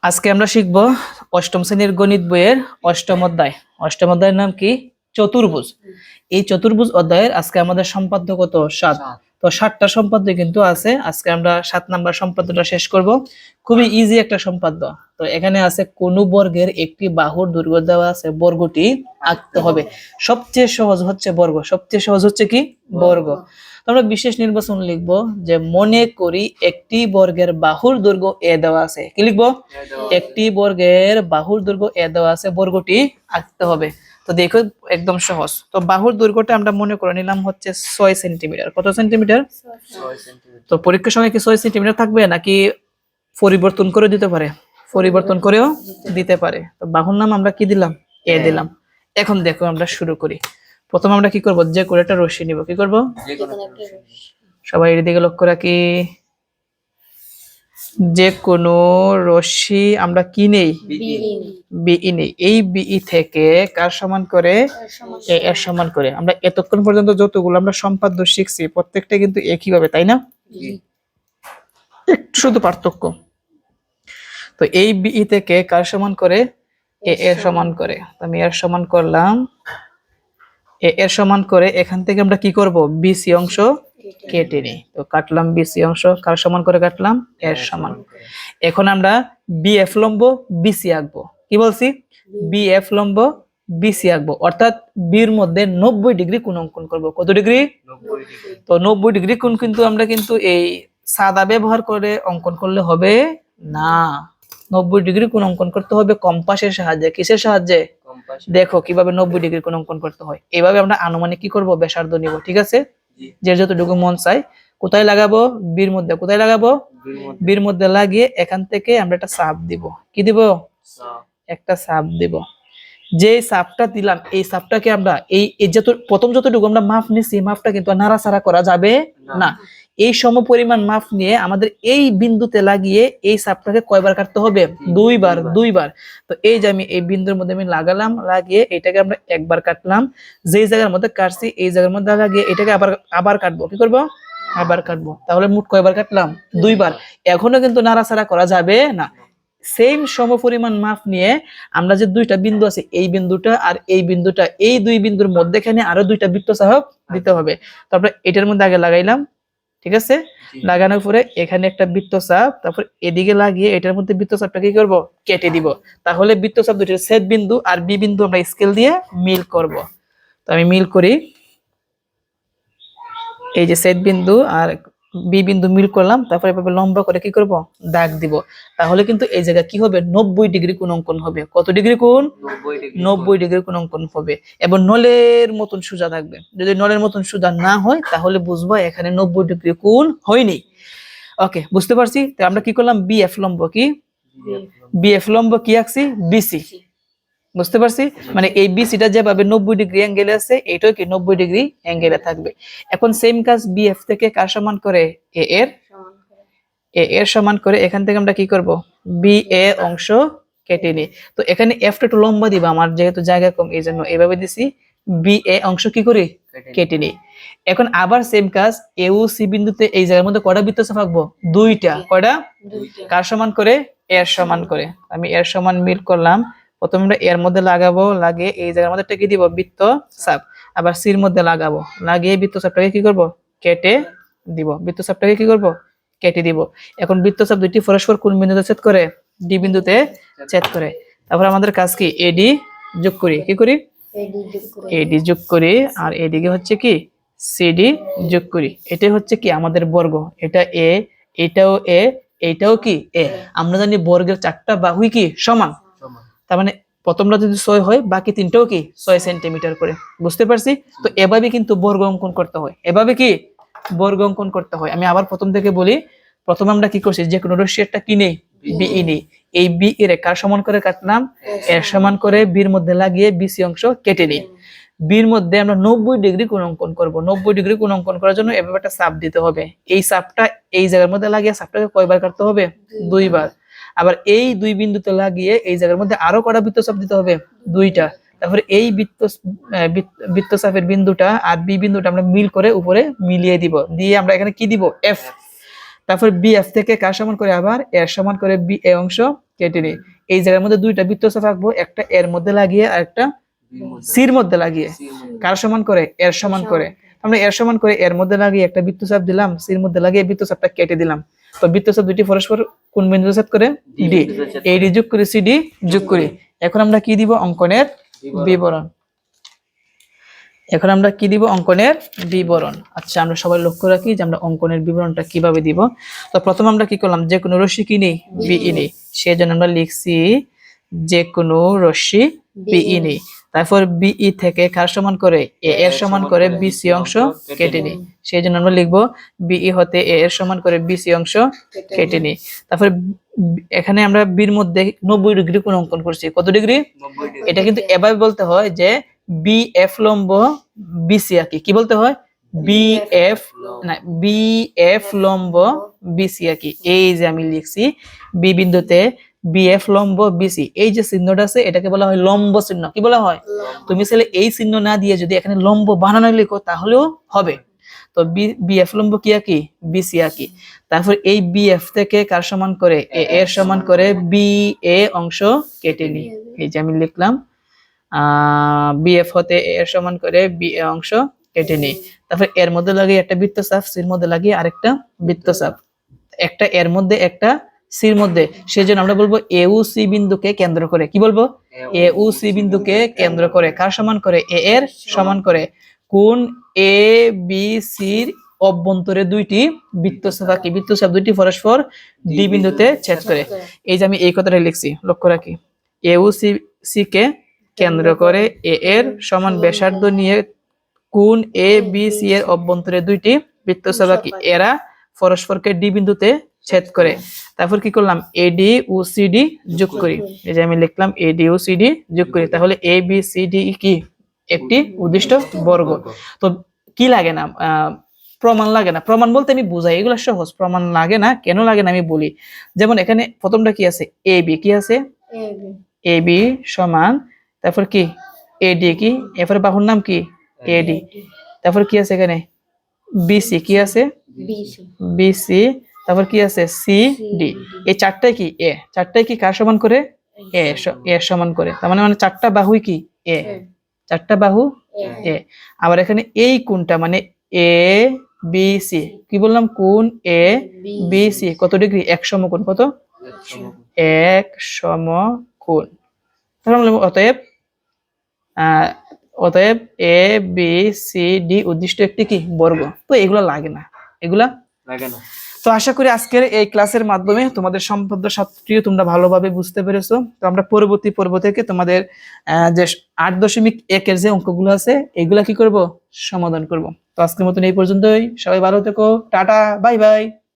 আজকে আমরা শিখব অষ্টম শ্রেণীর গণিত বইয়ের অষ্টম অধ্যায়। অষ্টম অধ্যায়ের নাম কি? চতুর্ভুজ। এই চতুর্ভুজ অধ্যায়ের আজকে আমাদের সম্পাদ্য কত? 7। তো 7টা সম্পাদ্য কিন্তু আছে। আজকে আমরা 7 নাম্বার সম্পাদ্যটা শেষ করব। খুবই ইজি একটা সম্পাদ্য। তো এখানে আছে কোন বর্গের একটি বাহুর দৈর্ঘ্য দেওয়া আছে, বর্গটি আঁকতে হবে। সবচেয়ে সহজ হচ্ছে বর্গ। সবচেয়ে সহজ হচ্ছে কি? বর্গ। আমরা বিশেষ নির্বাচন লিখব যে মনে করি একটি বর্গের বাহুর দৈর্ঘ্য এ দেওয়া আছে। কি লিখবো? একটি বর্গের বাহুর দৈর্ঘ্য এ দেওয়া আছে, বর্গটি আঁকতে হবে। তো দেখো একদম সহজ। তো বাহুর দৈর্ঘ্যটা আমরা মনে করে নিলাম হচ্ছে 6 সেন্টিমিটার। কত সেন্টিমিটার? 6 সেন্টিমিটার। তো পরীক্ষার সময় কি 6 সেন্টিমিটার থাকবে নাকি পরিবর্তন করে দিতে পারে? পরিবর্তন করেও দিতে পারে। তো বাহুর নাম আমরা কি দিলাম? এ দিলাম। এখন দেখো আমরা শুরু করি। প্রথম আমরা কি করব? যে কোনো একটা রশ্মি নিব। কি করব? যে কোনো একটা রশ্মি। সবাই এর দিকে লক্ষ্য রাখি। যে কোনো রশ্মি আমরা কি নেই? বিই নেই। এই বিই থেকে কার সমান করে? এ এর সমান করে। আমরা এতক্ষণ পর্যন্ত যতগুলো আমরা সম্পাদ্য শিখছি প্রত্যেকটা কিন্তু একই ভাবে, তাই না? একটু শুধু পার্থক্য। তো এই বিই থেকে কার সমান করে? এ এর সমান করে। আমি এর সমান করলাম। এ এর সমান করে এখান থেকে আমরা কি করব? বিসি অংশ কেটে নিই। তো কাটলাম বিসি অংশ, কার সমান করে কাটলাম? এর সমান। এখন আমরা বিএফ লম্ব বিসি আঁকবো। কি বলছি? বিএফ লম্ব বিসি আঁকবো, অর্থাৎ বির মধ্যে 90 ডিগ্রি কোণ অঙ্কন করব। কত ডিগ্রি? 90 ডিগ্রি। তো 90 ডিগ্রি কোণ কিন্তু আমরা কিন্তু এই সাদা ব্যবহার করে অঙ্কন করলে হবে না। 90 ডিগ্রি কোণ অঙ্কন করতে হবে কম্পাসের সাহায্যে। কিসের সাহায্যে? দেখো কিভাবে 90 ডিগ্রি কোণ অঙ্কন করতে হয়। এইভাবে আমরা আনুমানিক কি করব? ব্যাসার্ধ নিব। ঠিক আছে? যে যতটুকু মন চাই। কোথায় লাগাবো? বির মধ্যে। কোথায় লাগাবো? বির মধ্যে লাগিয়ে এখান থেকে আমরা একটা চাপ দিব। কি দিব? একটা চাপ দিব। যে চাপটা দিলাম এই চাপটাকে আমরা এই যত প্রথম যতটুকু আমরা মাপ নিছি, মাপটা কিন্তু নাড়াচাড়া করা যাবে না। এই সমপরিমাণ মাপ নিয়ে আমাদের এই বিন্দুতে লাগিয়ে এই চাপটাকে কয়বার কাটতে হবে? দুইবার। তো এই যে আমি এই বিন্দুর মধ্যে আমি লাগালাম, লাগিয়ে এটাকে আমরা একবার কাটলাম। যেই জায়গার মধ্যে কাটছি এই জায়গার মধ্যে লাগিয়ে এটাকে আবার কাটবো। কি করব? আবার কাটবো। তাহলে মোট কয়বার কাটলাম? দুইবার। এখনো কিন্তু নাড়াচাড়া করা যাবে না। সেম সমপরিমাণ মাপ নিয়ে আমরা যে দুইটা বিন্দু আছে, এই বিন্দুটা আর এই বিন্দুটা, এই দুই বিন্দুর মধ্যখানে আরো দুইটা বৃত্তচাপ দিতে হবে। তারপরে এটার মধ্যে আগে লাগাইলাম। ঠিক আছে? লাগানোর পরে এখানে একটা বৃত্তচাপ, তারপর এদিকে লাগিয়ে এটার মধ্যে বৃত্তচাপটা কি করব? কেটে দিব। তাহলে বৃত্তচাপ দুইটার ছেদ বিন্দু আর বি বিন্দু আমরা স্কেল দিয়ে মিল করব। তো আমি মিল করি। এই যে ছেদ বিন্দু আর বি বিন্দু মিল করলাম, তারপরে এভাবে লম্বা করে কি করব? দাগ দিব। তাহলে কিন্তু এই জায়গা কি হবে? 90 ডিগ্রি কোণ অঙ্কন হবে। কত ডিগ্রি কোণ? 90 ডিগ্রি কোণ অঙ্কন হবে এবং নলের মতন সোজা থাকবে। যদি নলের মতন সোজা না হয় তাহলে বুঝবো এখানে 90 ডিগ্রি কোণ হয়নি। ওকে, বুঝতে পারছি। তো আমরা কি করলাম? বিএফ লম্ব কি? বিএফ লম্ব কি আঁকছি? বিসি। বুঝতে পারছি? মানে এই বিসিটা যেভাবে 90 ডিগ্রি অ্যাঙ্গেলে আছে এটাও কি 90 ডিগ্রি অ্যাঙ্গেলে থাকবে। এখন সেম কাজ বিএফ থেকে কার সমান করে? এ এর সমান করে এখান থেকে আমরা কি করব? বি এ অংশ কেটে নিই। তো এখানে এফটা একটু লম্বা দিবা, আমার যেহেতু জায়গা কম এই জন্য এভাবে দিছি। বি এ অংশ কি করি? কেটে নিই। এখন আবার সেম কাজ এ ও সি বিন্দুতে এই জায়গার মধ্যে কয়টা বৃত্তচাপ আঁকবো? দুইটা। কয়টা? কার সমান করে? এর সমান করে। আমি এর সমান মিল করলাম। প্রথমে আমরা এর মধ্যে লাগাবো, লাগিয়ে এই জায়গার মধ্যে কি দিব? বৃত্তচাপ। আবার সির মধ্যে লাগাবো, লাগিয়ে বৃত্তচাপটাকে কি করব? কেটে দিব। বৃত্তচাপটাকে কি করব? কেটে দিব। এখন বৃত্তচাপ দুইটি পরস্পর কোন বিন্দুতে ছেদ করে? ডি বিন্দুতে ছেদ করে। তারপর আমাদের কাজ কি? এডি যোগ করি। কি করি? এডি যোগ করি। আর এদিকে হচ্ছে কি? সিডি যোগ করি। এটাই হচ্ছে কি আমাদের বর্গ। এটা এ, এটাও এ, এটাও কি এ। আমরা জানি বর্গের 4টা বাহুই কি? সমান। তার মানে প্রথমটা যদি 6 হয় বাকি তিনটাও কি? 6 সেন্টিমিটার করে। বুঝতে পারছি? তো এভাবে কিন্তু বর্গ অঙ্কন করতে হয়। এভাবে কি? বর্গ অঙ্কন করতে হয়। আমি আবার প্রথম থেকে বলি। প্রথমে আমরা কি করছি? যে কোনো রশ্মি একটা কি নেই? বিই নেই। এই বি এর কার সমান করে কাটলাম? এর সমান করে বির মধ্যে লাগিয়ে বিসি অংশ কেটে নিই। বির মধ্যে আমরা 90 ডিগ্রি কোণ অঙ্কন করব। 90 ডিগ্রি কোণ অঙ্কন করার জন্য এভাবে একটা চাপ দিতে হবে। এই চাপটা এই জায়গার মধ্যে লাগিয়ে চাপটাকে কয়বার কাটতে হবে? দুইবার। আবার এই দুই বিন্দুতে লাগিয়ে এই জায়গার মধ্যে আরো কয়টা বৃত্তচাপ দিতে হবে? দুইটা। তারপরে এই বৃত্তচাপের বিন্দুটা আর বি বিন্দুটা আমরা মিল করে উপরে মিলিয়ে দিব। দিয়ে আমরা এখানে কি দিব? এফ। তারপর বি এফ থেকে কার সমান করে? আবার এর সমান করে বি এ অংশ কেটে নিই। এই জায়গার মধ্যে দুইটা বৃত্তচাপ আঁকবো, একটা এর মধ্যে লাগিয়ে আর একটা সির মধ্যে লাগিয়ে। কার সমান করে? এর সমান করে। আমরা এর সমান করে এর মধ্যে লাগিয়ে একটা বৃত্তচাপ দিলাম, সির মধ্যে লাগিয়ে বৃত্তচাপটা কেটে দিলাম। তো বৃত্তচাপ দুটি পরস্পর কোন বিন্দুতে ছেদ করে? ডি। এই ডি যোগ করি, সিডি যোগ করি। এখন আমরা কি দিব? অঙ্কনের বিবরণ। এখন আমরা কি দিব? অঙ্কনের বিবরণ। আচ্ছা, আমরা সবাই লক্ষ্য রাখি যে আমরা অঙ্কনের বিবরণটা কিভাবে দিব। তো প্রথম আমরা কি করলাম? যে কোনো রশ্মি কি নেই? বিই নেই। সেজন্য আমরা লিখছি যে কোনো রশ্মি বিই নেই। তারপর বিই থেকে কার সমান করে? এ এর সমান করে বিসি অংশ কেটে নিই। সেই জন্য আমরা লিখবো বিই হতে এ এর সমান করে বিসি অংশ কেটে নিই। তারপর এখানে আমরা বির মধ্যে 90 ডিগ্রি কোণ অঙ্কন করছি। কত ডিগ্রি? এটা কিন্তু এভাবে বলতে হয় যে বিএফ লম্ব বিসি আঁকি। কি বলতে হয়? বিএফ না, বিএফ লম্ব বিসি আঁকি। এই যে আমি লিখছি বি বিন্দুতে বিএফ লম্ব বিসি, এই যে চিহ্নটা আছে এটাকে বলা হয় লম্ব চিহ্ন। কি বলা হয়? তুমি চাইলে এই চিহ্ন না দিয়ে যদি এখানে লম্ব বানানো লিখো তাহলেও হবে। তো বিএফ লম্ব কি আঁকি? বিসি আঁকি। তারপর এই বিএফ থেকে কার সমান করে? এ এর সমান করে বি এ অংশ কেটে নি। এই যে আমি লিখলাম বিএফ হতে এ এর সমান করে বি এ অংশ কেটে নি। তারপর এর মধ্যে লাগিয়ে একটা বৃত্তচাপ, সির মধ্যে লাগিয়ে আরেকটা বৃত্তচাপ, একটা এর মধ্যে একটা সির মধ্যে। সেজন্য আমরা বলবো এউ সি বিন্দুকে কেন্দ্র করে। কি বলবো? এউ সি বিন্দুকে কেন্দ্র করে। কার সমান করে? এ এর সমান করে। কোন এ বি সির অভ্যন্তরে দুইটি বৃত্তচাপ আঁকি। বৃত্তচাপ দুইটি পরস্পর ডি বিন্দুতে ছেদ করে। এই যে আমি এই কথাটা লিখছি, লক্ষ্য রাখি। এউ সি কে কেন্দ্র করে এ এর সমান ব্যাসার্ধ নিয়ে কোন এ বি সি এর অভ্যন্তরে দুইটি বৃত্তচাপ আঁকি। এরা পরস্পরকে ডি বিন্দুতে ছেদ করে। তারপর কি করলাম? এডি ও সিডি যোগ করি। এই যে আমি লিখলাম এডি ও সিডি যোগ করি। তাহলে এ বি সি ডি কি? একটি উদ্দিষ্ট বর্গ। তো কি লাগে না? প্রমাণ লাগে না। প্রমাণ বলতে আমি বুঝাই, এগুলো সহজ। প্রমাণ লাগে না, কেন লাগে না আমি বলি। যেমন এখানে প্রথমটা কি আছে? A B. কি আছে? এ বি সমান, তারপর কি? এডি কি? এরপর বাহুর নাম কি? এডি। তারপর কি আছে এখানে? বিসি। কি আছে? বিসি। তারপর কি আছে? সিডি। এই চারটাই কি? এ। চারটাই কি কার সমান করে? এ এর সমান করে। তার মানে চারটা বাহুই কি? এ। চারটা বাহু এ। আবার এখানে এই কোণটা মানে এ বি সি। কি বললাম? কোণ এ বি সি কত ডিগ্রি? এক সমকোণ। কত? এক সমকোণ। তাহলে অতএব অতএব এ বি সি ডি উদ্দিষ্ট একটি কি? বর্গ। তো এগুলা লাগে না, এগুলা লাগে না। তো আশা করি আজকের এই ক্লাসের মাধ্যমে তোমাদের সম্পদ সাতটিও তোমরা ভালোভাবে বুঝতে পেরেছো। তো আমরা পরবর্তী পর্ব থেকে তোমাদের যে 8.1 এর যে অঙ্কগুলো আছে এগুলা কি করব? সমাধান করব। তো আজকের মতন এই পর্যন্তই। সবাই ভালো থেকো। Tata, bye bye.